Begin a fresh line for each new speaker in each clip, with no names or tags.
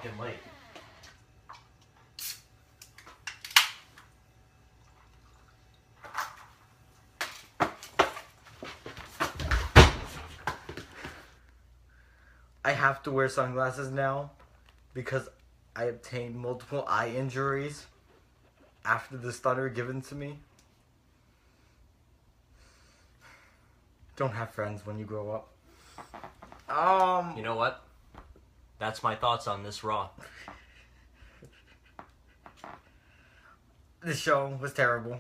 fucking late. I have to wear sunglasses now because I obtained multiple eye injuries after the stutter given to me. Don't have friends when you grow up.
You know what? That's my thoughts on this Raw.
The show was terrible.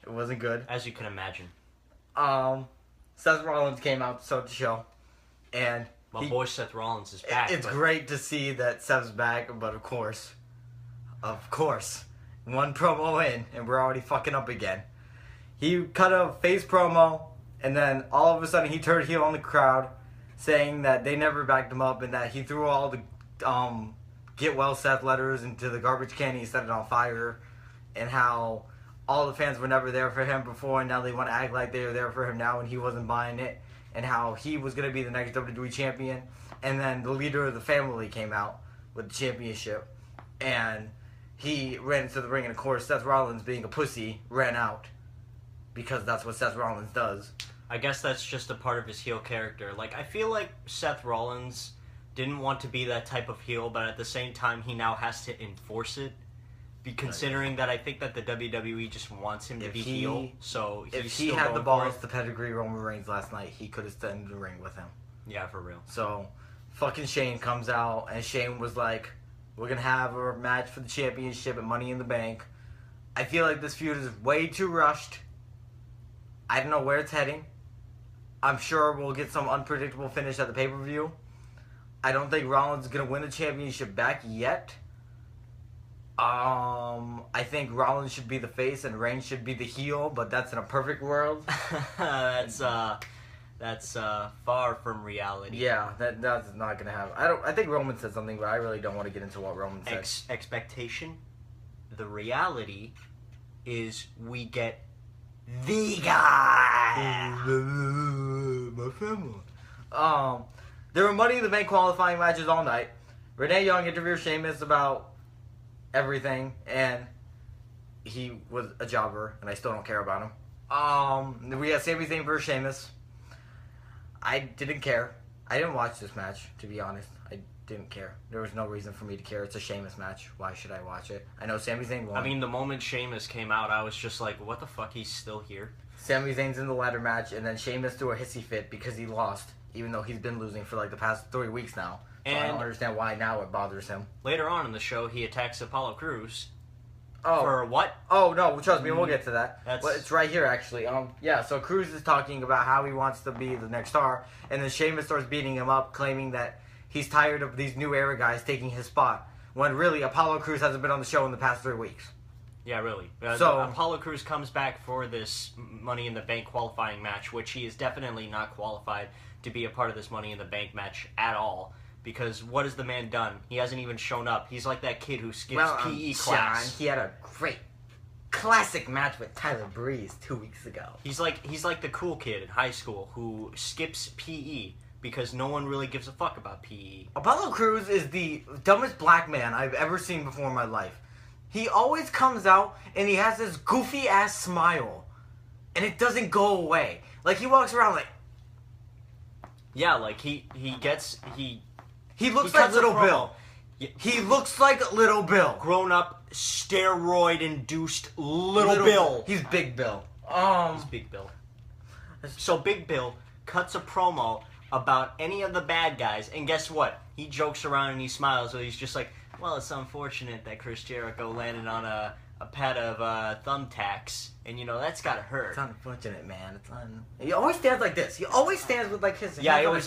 It wasn't good.
As you can imagine.
Seth Rollins came out to start the show, and
my boy Seth Rollins is back.
It's great to see that Seth's back, but of course, one promo in, and we're already fucking up again. He cut a face promo, and then all of a sudden he turned heel on the crowd, saying that they never backed him up, and that he threw all the get well Seth letters into the garbage can and he set it on fire, and how all the fans were never there for him before, and now they want to act like they were there for him now, and he wasn't buying it, and how he was going to be the next WWE champion. And then the leader of the family came out with the championship, and he ran into the ring, and of course Seth Rollins, being a pussy, ran out, because that's what Seth Rollins does.
I guess that's just a part of his heel character. Like, I feel like Seth Rollins didn't want to be that type of heel, but at the same time, he now has to enforce it. Considering that I think that the WWE just wants him to be heel, so he's
if he
still
had
going
the
for
balls
it.
to pedigree Roman Reigns last night, he could have stood in the ring with him.
Yeah, for real.
So, fucking Shane comes out, and Shane was like, we're going to have a match for the championship at Money in the Bank. I feel like this feud is way too rushed. I don't know where it's heading. I'm sure we'll get some unpredictable finish at the pay-per-view. I don't think Rollins is going to win the championship back yet. I think Rollins should be the face and Reigns should be the heel, but that's in a perfect world.
That's far from reality.
Yeah, that's not gonna happen. I think Roman said something, but I really don't want to get into what Roman said.
Expectation. The reality is we get the guy.
My family. There were Money in the Bank qualifying matches all night. Renee Young interviewed Sheamus about everything, and he was a jobber, and I still don't care about him. We got Sami Zayn versus Sheamus. I didn't care. I didn't watch this match, to be honest. I didn't care. There was no reason for me to care. It's a Sheamus match. Why should I watch it? I know Sami Zayn won.
I mean, the moment Sheamus came out, I was just like, what the fuck, he's still here?
Sami Zayn's in the ladder match, and then Sheamus threw a hissy fit because he lost, even though he's been losing for like the past 3 weeks now. So I don't understand why now it bothers him.
Later on in the show, he attacks Apollo Crews.
Oh.
For what?
Oh, no, trust me, we'll get to that.
That's...
It's right here, actually. Yeah, so Crews is talking about how he wants to be the next star, and then Sheamus starts beating him up, claiming that he's tired of these new era guys taking his spot, when really Apollo Crews hasn't been on the show in the past 3 weeks.
Yeah, really.
So
Apollo Crews comes back for this Money in the Bank qualifying match, which he is definitely not qualified to be a part of this Money in the Bank match at all. Because what has the man done? He hasn't even shown up. He's like that kid who skips PE class.
John, he had a great classic match with Tyler Breeze 2 weeks ago.
He's like the cool kid in high school who skips PE because no one really gives a fuck about PE.
Apollo Crews is the dumbest black man I've ever seen before in my life. He always comes out and he has this goofy ass smile, and it doesn't go away. Like he walks around like,
yeah, like he
looks like Little Bill. He looks like Little Bill.
Grown up, steroid-induced Little Bill.
He's Big Bill.
He's Big Bill. So Big Bill cuts a promo about any of the bad guys, and guess what? He jokes around and he smiles, so he's just like, well, it's unfortunate that Chris Jericho landed on a pad of thumbtacks, and that's gotta hurt.
It's unfortunate, man. He always stands like this. He always stands with like his.
Yeah, he always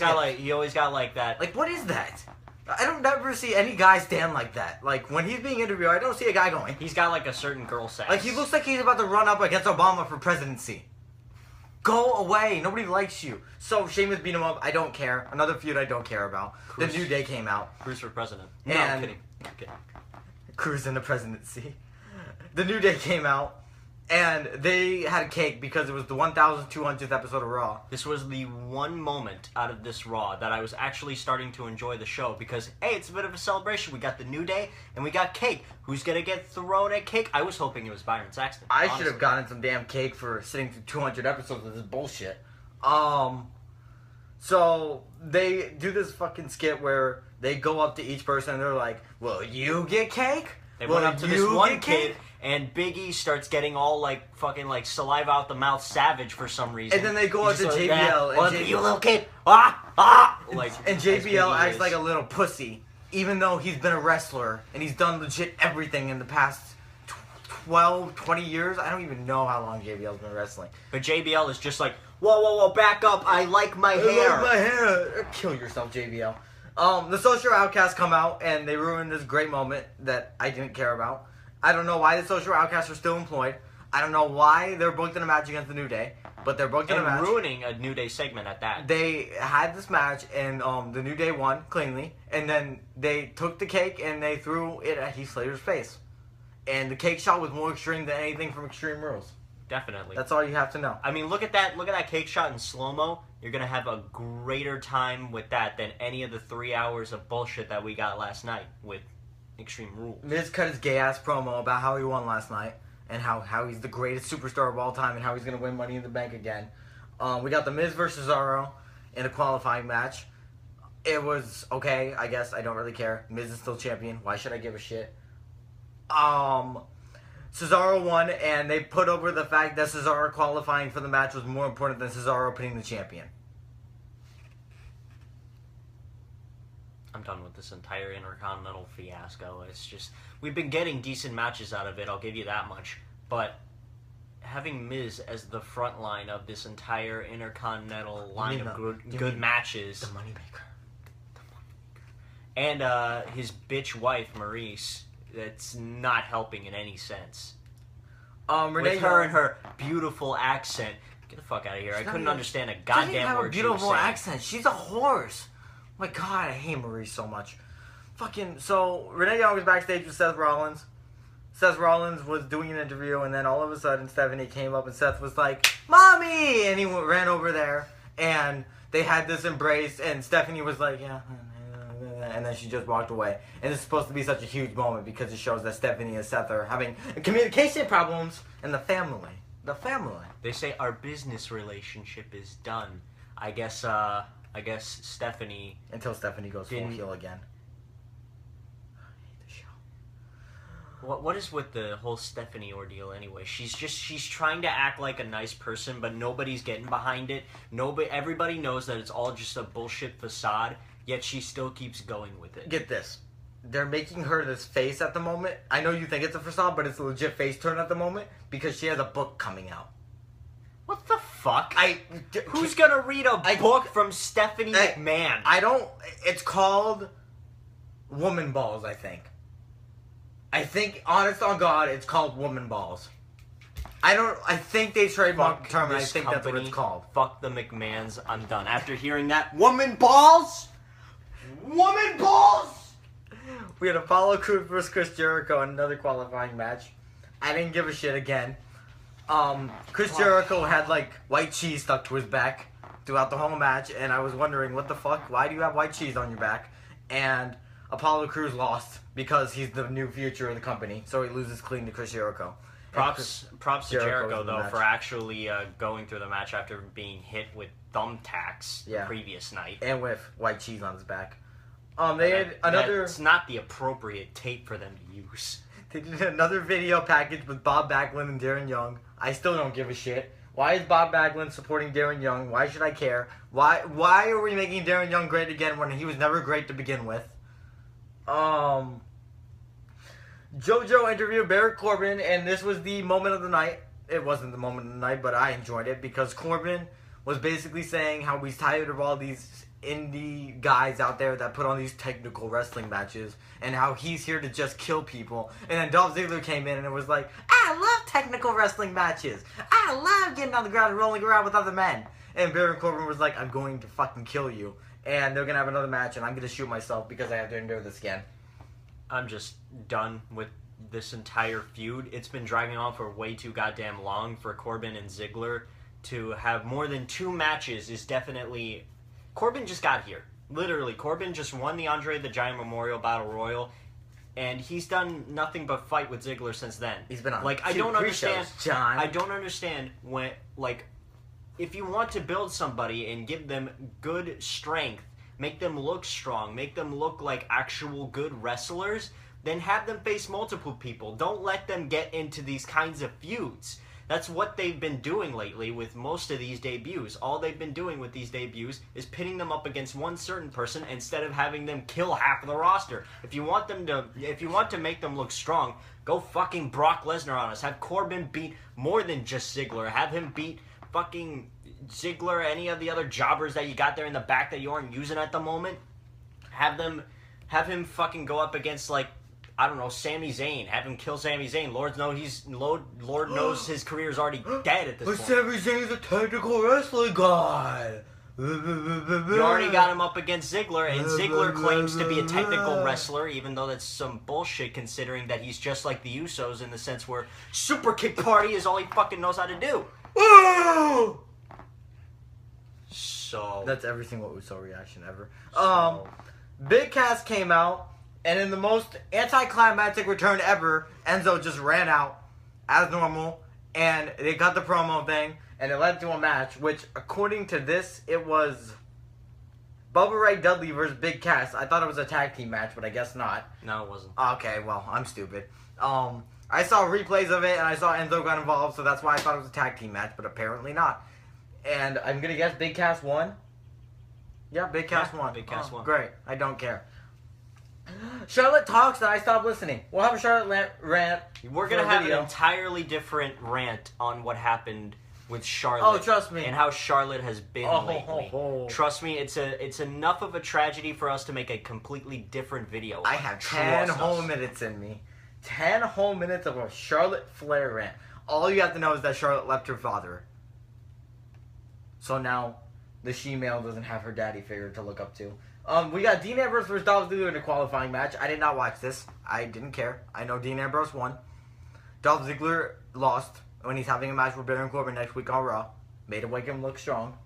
got like that.
Like, what is that? I don't never see any guy stand like that. Like when he's being interviewed, I don't see a guy going.
He's got like a certain girl sass.
Like he looks like he's about to run up against Obama for presidency. Go away. Nobody likes you. So Sheamus beat him up. I don't care. Another feud I don't care about. The New Day came out.
Cruz for president.
No,
I'm kidding.
Cruz in the presidency. The New Day came out, And they had cake because it was the 1,200th episode of Raw.
This was the one moment out of this Raw that I was actually starting to enjoy the show because, hey, it's a bit of a celebration. We got the New Day and we got cake. Who's going to get thrown at cake? I was hoping it was Byron Saxton.
I should have gotten some damn cake for sitting through 200 episodes of this bullshit. So they do this fucking skit where they go up to each person and they're like, "Will you get cake?"
They went up to this one kid, and Big E starts getting all like fucking like saliva out the mouth, savage for some reason.
And then they go up to JBL, and
you little kid, like,
and JBL acts like a little pussy, even though he's been a wrestler and he's done legit everything in the past 12, 20 years. I don't even know how long JBL's been wrestling.
But JBL is just like, whoa, back up! I like my hair.
I like my hair. Kill yourself, JBL. The Social Outcasts come out, and they ruin this great moment that I didn't care about. I don't know why the Social Outcasts are still employed. I don't know why they're booked in a match against the New Day, but they're booked in a match.
And ruining a New Day segment at that.
They had this match, and the New Day won cleanly, and then they took the cake, and they threw it at Heath Slater's face. And the cake shot was more extreme than anything from Extreme Rules.
Definitely.
That's all you have to know.
I mean, look at that cake shot in slow-mo. You're going to have a greater time with that than any of the 3 hours of bullshit that we got last night with Extreme Rules.
Miz cut his gay-ass promo about how he won last night and how he's the greatest superstar of all time and how he's going to win Money in the Bank again. We got the Miz versus Cesaro in a qualifying match. It was okay, I guess. I don't really care. Miz is still champion. Why should I give a shit? Cesaro won, and they put over the fact that Cesaro qualifying for the match was more important than Cesaro putting the champion.
I'm done with this entire Intercontinental fiasco. It's just, we've been getting decent matches out of it, I'll give you that much. But having Miz as the front line of this entire Intercontinental line of good matches.
The Moneymaker.
And his bitch wife, Maurice. That's not helping in any sense. With her and her beautiful accent. Get the fuck out of here. I couldn't understand a goddamn word she was saying. She doesn't have a beautiful accent.
She's a horse. My God, I hate Maurice so much. So Renee Young was backstage with Seth Rollins. Seth Rollins was doing an interview, and then all of a sudden Stephanie came up and Seth was like, "Mommy!" And he ran over there, and they had this embrace, and Stephanie was like, "Yeah." And then she just walked away. And it's supposed to be such a huge moment because it shows that Stephanie and Seth are having communication problems in the family. The family.
They say our business relationship is done. I guess Stephanie...
Until Stephanie goes full heel again. I hate the show.
What is with the whole Stephanie ordeal anyway? She's trying to act like a nice person, but nobody's getting behind it. Everybody knows that it's all just a bullshit facade. Yet she still keeps going with it.
Get this. They're making her this face at the moment. I know you think it's a facade, but it's a legit face turn at the moment because she has a book coming out.
What the fuck? Who's gonna read a book from Stephanie McMahon?
It's called Woman Balls, I think. I think, honest on God, it's called Woman Balls. I think they trademarked the term, and I think that's what it's called.
Fuck the McMahons. I'm done. After hearing that, Woman Balls? Woman Balls!
We had Apollo Crews versus Chris Jericho in another qualifying match. I didn't give a shit again. Chris Jericho had like white cheese stuck to his back throughout the whole match, and I was wondering, what the fuck? Why do you have white cheese on your back? And Apollo Crews lost because he's the new future of the company, so he loses clean to Chris Jericho.
Props to Jericho though for actually going through the match after being hit with thumbtacks the previous night,
and with white cheese on his back. They had another.
It's not the appropriate tape for them to use.
They did another video package with Bob Backlund and Darren Young. I still don't give a shit. Why is Bob Backlund supporting Darren Young? Why should I care? Why are we making Darren Young great again when he was never great to begin with? JoJo interviewed Baron Corbin, and this was the moment of the night. It wasn't the moment of the night, but I enjoyed it because Corbin was basically saying how he's tired of all these indie guys out there that put on these technical wrestling matches and how he's here to just kill people. And then Dolph Ziggler came in and it was like, I love technical wrestling matches. I love getting on the ground and rolling around with other men. And Baron Corbin was like, I'm going to fucking kill you. And they're going to have another match and I'm going to shoot myself because I have to endure this again.
I'm just done with this entire feud. It's been dragging on for way too goddamn long for Corbin and Ziggler to have more than 2 matches is definitely... Corbin just got here. Literally, Corbin just won the Andre the Giant Memorial Battle Royal, and he's done nothing but fight with Ziggler since then.
He's been on
I don't understand,
John.
I don't understand when, if you want to build somebody and give them good strength, make them look strong, make them look like actual good wrestlers, then have them face multiple people. Don't let them get into these kinds of feuds. That's what they've been doing lately with most of these debuts. All they've been doing with these debuts is pitting them up against one certain person instead of having them kill half of the roster. If you want to make them look strong, go fucking Brock Lesnar on us. Have Corbin beat more than just Ziggler. Have him beat fucking Ziggler, any of the other jobbers that you got there in the back that you aren't using at the moment. Have him fucking go up against, like, I don't know, Sami Zayn. Have him kill Sami Zayn. Lord knows his career is already dead at this point.
But Sami Zayn's a technical wrestling guy.
You already got him up against Ziggler, and Ziggler claims to be a technical wrestler, even though that's some bullshit considering that he's just like the Usos in the sense where Super Kick Party is all he fucking knows how to do. So...
That's every single Uso reaction ever.
So,
Big Cass came out, and in the most anticlimactic return ever, Enzo just ran out as normal, and they got the promo thing, and it led to a match, which, according to this, it was Bubba Ray Dudley versus Big Cass. I thought it was a tag team match, but I guess not.
No, it wasn't.
Okay, well, I'm stupid. I saw replays of it, and I saw Enzo got involved, so that's why I thought it was a tag team match, but apparently not. And I'm going to guess Big Cass won. Yeah, Big Cass won.
Big Cass won.
Great. I don't care. Charlotte talks and I stop listening. We'll have a Charlotte rant.
We're going to have an entirely different rant on what happened with Charlotte.
Oh, trust me.
And how Charlotte has been lately. Trust me, it's enough of a tragedy for us to make a completely different video.
I have 10 whole minutes in me. 10 whole minutes of a Charlotte Flair rant. All you have to know is that Charlotte left her father. So now the she-male doesn't have her daddy figure to look up to. We got Dean Ambrose versus Dolph Ziggler in a qualifying match. I did not watch this. I didn't care. I know Dean Ambrose won. Dolph Ziggler lost when he's having a match with Baron Corbin next week on Raw. Made him make him look strong.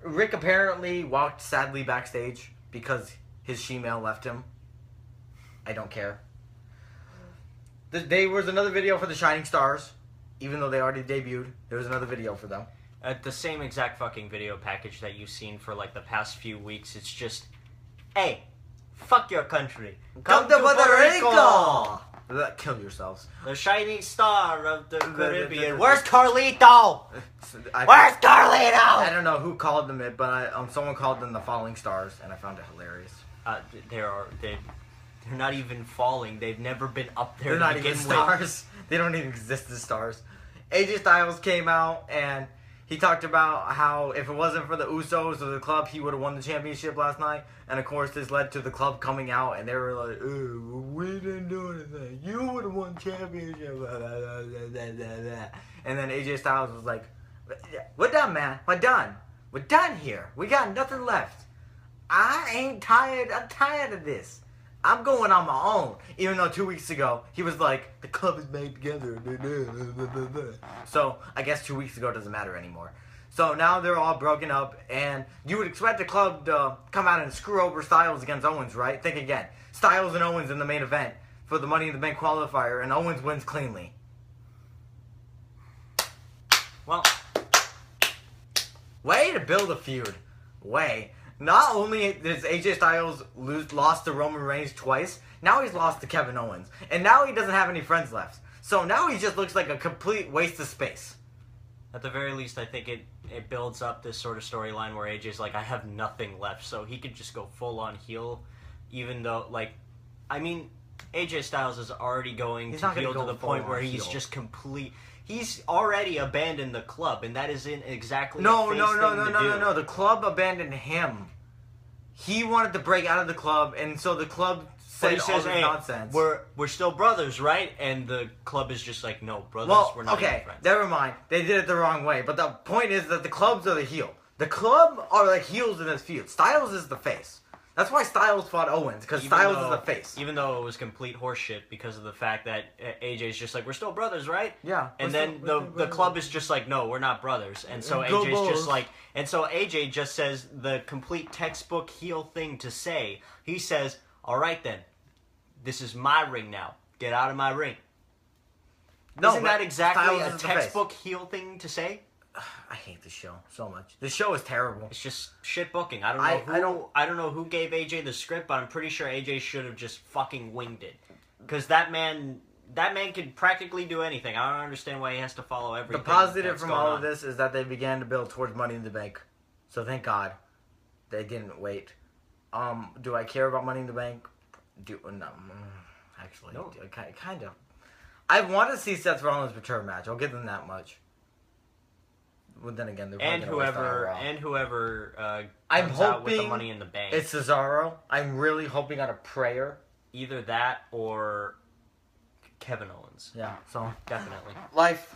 Rick apparently walked sadly backstage because his she-male left him. I don't care. There was another video for the Shining Stars. Even though they already debuted, there was another video for them.
The same exact fucking video package that you've seen for like the past few weeks. It's just, hey, fuck your country.
Come to Puerto Rico! Kill yourselves.
The shining star of the Caribbean. Where's Carlito? Where's Carlito?
I don't know who called them it, but someone called them the Falling Stars, and I found it hilarious.
They're not even falling. They've never been up there.
They're not even stars. They don't even exist as stars. AJ Styles came out and he talked about how if it wasn't for the Usos or the club, he would have won the championship last night. And of course, this led to the club coming out and they were like, we didn't do anything. You would have won the championship. And then AJ Styles was like, we're done, man. We're done. We're done here. We got nothing left. I ain't tired. I'm tired of this. I'm going on my own. Even though 2 weeks ago, he was like, the club is made together. So, I guess 2 weeks ago doesn't matter anymore. So, now they're all broken up, and you would expect the club to come out and screw over Styles against Owens, right? Think again. Styles and Owens in the main event for the Money in the Bank qualifier, and Owens wins cleanly.
Well,
way to build a feud. Way. Not only does AJ Styles lost to Roman Reigns twice, now he's lost to Kevin Owens. And now he doesn't have any friends left. So now he just looks like a complete waste of space.
At the very least, I think it builds up this sort of storyline where AJ's like, I have nothing left. So he could just go full on heel. Even though, like, I mean, AJ Styles is already going to heel to the point where he's just complete... He's already abandoned the club, and that isn't exactly
No. The club abandoned him. He wanted to break out of the club, and so the club said all this nonsense.
We're still brothers, right? And the club is just like, no, brothers, we're not even friends.
Never mind. They did it the wrong way. But the point is that the clubs are the heel. The club are like heels in this feud. Styles is the face. That's why Styles fought Owens, because
Even
Styles
though-
is a face.
Even though it was complete horseshit because of the fact that AJ's just like, we're still brothers, right?
Yeah.
And then the club is just like, no, we're not brothers. And so
Go
AJ's
Bulls.
just like, and so AJ just says the complete textbook heel thing to say. He says, all right then, this is my ring now. Get out of my ring.
No,
Isn't
but
that exactly
Styles
a
is the face.
textbook heel thing to say?
I hate this show so much. The show is terrible.
It's just shit booking. I don't know who gave AJ the script, but I'm pretty sure AJ should have just fucking winged it. Because that man can practically do anything. I don't understand why he has to follow everything.
The positive
that's
from
going
all
on.
of this is that they began to build towards Money in the Bank. So thank God they didn't wait. Do I care about Money in the Bank? No, actually,
No.
kind of. I want to see Seth Rollins return match. I'll give them that much. Well, then again, they're
And
probably gonna waste
whoever
I'm
comes out with the
hoping
Money in the Bank.
it's Cesaro. I'm really hoping on a prayer.
Either that or Kevin Owens.
Yeah. So
Definitely.
life.